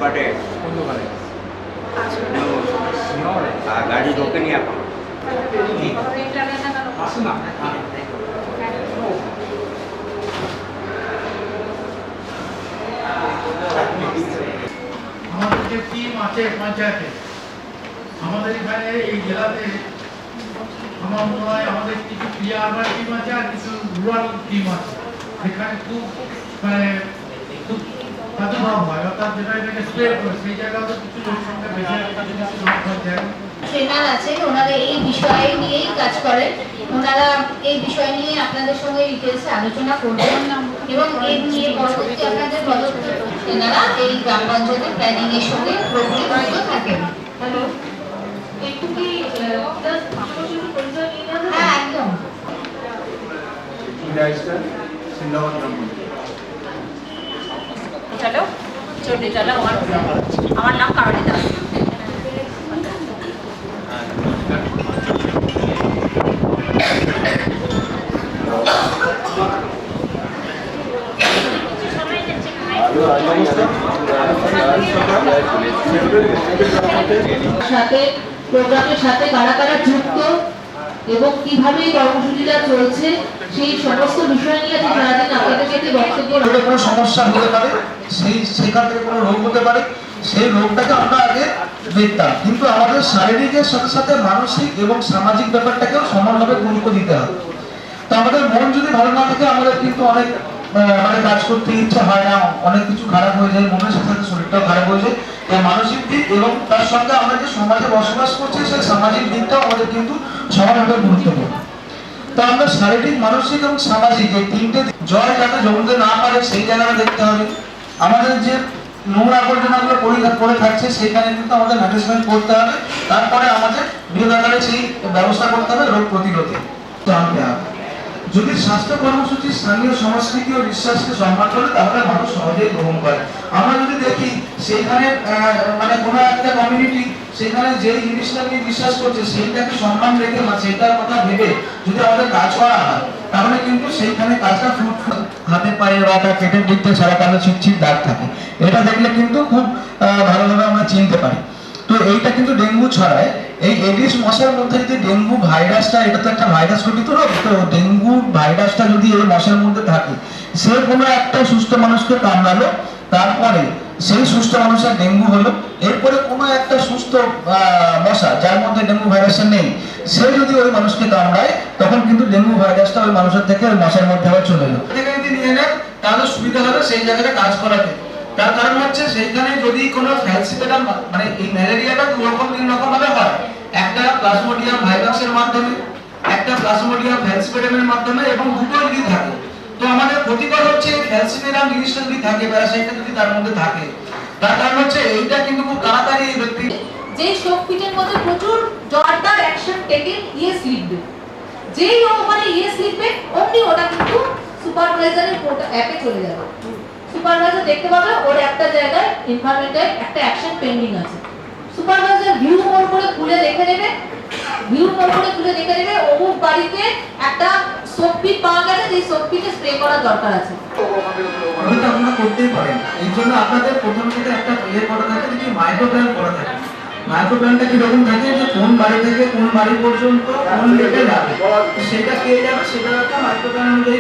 দোকানে কোন দোকানে? গাড়ি ঢোকেনি এখন। আসুন না। আমাদের যে টিম আছে পঞ্চায়েতে, আমাদের এখানে এই জেলাতে আমার মনে হয় আমাদের কিছু আরবান টিম আছে আর কিছু রুরাল টিম আছে, যেখানে খুব মানে খুব প্রাদুর্ভাব হয়, অর্থাৎ যেটা এটাকে স্প্রে করে সেই জায়গায় তো কিছু লোক সঙ্গে বেশি একটা জিনিস লোক পঞ্চায়েত ট্রেনার আছেন, ওনারা এই বিষয় নিয়েই কাজ করেন। ওনারা এই বিষয় নিয়ে আপনাদের সঙ্গে ডিটেলসে আলোচনা করবেন এবং এই নিয়ে পরবর্তী আপনাদের পদক্ষেপ ট্রেনারা এই গ্রাম পঞ্চায়েতের প্ল্যানিং এর সঙ্গে পুরোপুরি যুক্ত থাকেন। হ্যালো, একটু কি হ্যাঁ একদম চলো চন্ডী চলো। আমার নাম কারণী দাস। সাথে প্রোগ্রামের সাথে কারা কারা যুক্ত এবং কিভাবে এই কর্মসূচিটা চলছে সেই সমস্ত বিষয় নিয়ে সারাদিন আপনাদের সাথে বক্তব্য কোনো সমস্যা হতে পারে, সেখান থেকে কোনো রোগ হতে পারে, সেই রোগটাকে আমরা আগে দেখতাম, কিন্তু আমাদের শারীরিকের সাথে সাথে মানসিক এবং সামাজিক ব্যাপারটাকেও সমানভাবে গুরুত্ব দিতে হবে। তো আমাদের মন যদি ভালো না থাকে আমাদের কিন্তু অনেক মানে কাজ করতে ইচ্ছা হয় না, অনেক কিছু খারাপ হয়ে যায়, মনের সাথে সাথে শরীরটাও খারাপ হয়ে যায়। এই মানসিক দিক এবং তার সঙ্গে আমরা যে সমাজে বসবাস করছি সেই সামাজিক দিকটাও আমাদের কিন্তু সমানভাবে গুরুত্বপূর্ণ। তো আমরা শারীরিক, মানসিক এবং সামাজিক এই তিনটে জল যাতে জমতে না পারে সেই জায়গাটা দেখতে হবে। আমাদের যে নোংরা আবর্জনাগুলো পড়ে থাকছে সেখানে কিন্তু আমাদের ম্যানেজমেন্ট করতে হবে, তারপরে আমাদের বৃহদাকারে সেই ব্যবস্থা করতে হবে রোগ প্রতিরোধে জানতে হবে। যদি স্বাস্থ্য কর্মসূচি স্থানীয় সংস্কৃতি ও বিশ্বাসকে সম্মান করে তাহলে মানুষ সহজেই গ্রহণ করে। আমরা যদি দেখি সেইখানে মানে কোনো একটা কমিউনিটি সেখানে যে জিনিসটা নিয়ে বিশ্বাস করছে সেইটাকে সম্মান রেখে বা সেটার কথা ভেবে যদি আমাদের কাজ করা হয় তাহলে কিন্তু সেইখানে কাজটা ফ্রুটফুল, হাতে পায়ে বা তার পেটের দিক থেকে সারা কালো ছিটছিট দাগ থাকে, এটা দেখলে কিন্তু খুব ভালোভাবে আমরা চিনতে পারি। তো এইটা কিন্তু ডেঙ্গু ছড়ায়। এই এডিস মশার মধ্যে যদি ডেঙ্গু ভাইরাসটা, এটা তো একটা ভাইরাস ঘটিত রোগ, তো ডেঙ্গু ভাইরাসটা যদি এই মশার মধ্যে থাকে, সে কোনো একটা সুস্থ মানুষকে কামড়ালো, তারপরে সেই সুস্থ মানুষের ডেঙ্গু হলো, এরপরে কোনো একটা সুস্থ মশা যার মধ্যে ডেঙ্গু ভাইরাসটা নেই সে যদি ওই মানুষকে কামড়ায় তখন কিন্তু ডেঙ্গু ভাইরাসটা ওই মানুষের থেকে ওই মশার মধ্যে আবার চলে এলো। থেকে যদি নিয়ে নেন তাহলে সুবিধা হবে সেই জায়গাটা কাজ করাতে। তার কারণ হচ্ছে সেইখানে যদি কোনো ফ্যালসিপেটাম মানে এই ম্যালেরিয়াটা তিন রকম ভাবে হয়, একটা প্লাজমোডিয়াম ভাইরাসের মাধ্যমে, একটা প্লাজমোডিয়াম ফ্যালসিপেটামের মাধ্যমে এবং দুটো যদি থাকে। তো আমাদের ক্ষতিকর হচ্ছে এই ফ্যালসিপেটাম জিনিসটা যদি থাকে বা সেটা যদি তার মধ্যে থাকে, তার কারণ হচ্ছে এইটা কিন্তু খুব তাড়াতাড়ি এই ব্যক্তি যে শোকপিটের মধ্যে প্রচুর জোরদার অ্যাকশন টেকে ইয়েস লিখবে, যেই ওখানে ইয়েস লিখবে অমনি ওটা কিন্তু সুপারভাইজারের অ্যাপে চলে যাবে। সুপারভাইজার দেখতে পাবে ওর একটা জায়গায় এনভায়রনমেন্টে একটা অ্যাকশন পেন্ডিং আছে। সুপারভাইজার ভিউ মোড করে খুলে দেখে নেবে, অমুক বাড়িতে একটা সোপপিট পাওয়া গেছে, যে সোপপিটে স্প্রে করা দরকার আছে। ওটা আপনারা করতেই পারেন। এই জন্য আপনাদের প্রথম থেকে একটা করা থাকে, যে মাইক্রো প্ল্যান করা থাকে। মাইক্রো প্ল্যানটা কিরকম থাকে, যে কোন বাড়ি থেকে কোন বাড়ি পর্যন্ত কোন লেভেল যাবে সেটা কে যাবে সেটা একটা মাইক্রো প্ল্যান অনুযায়ী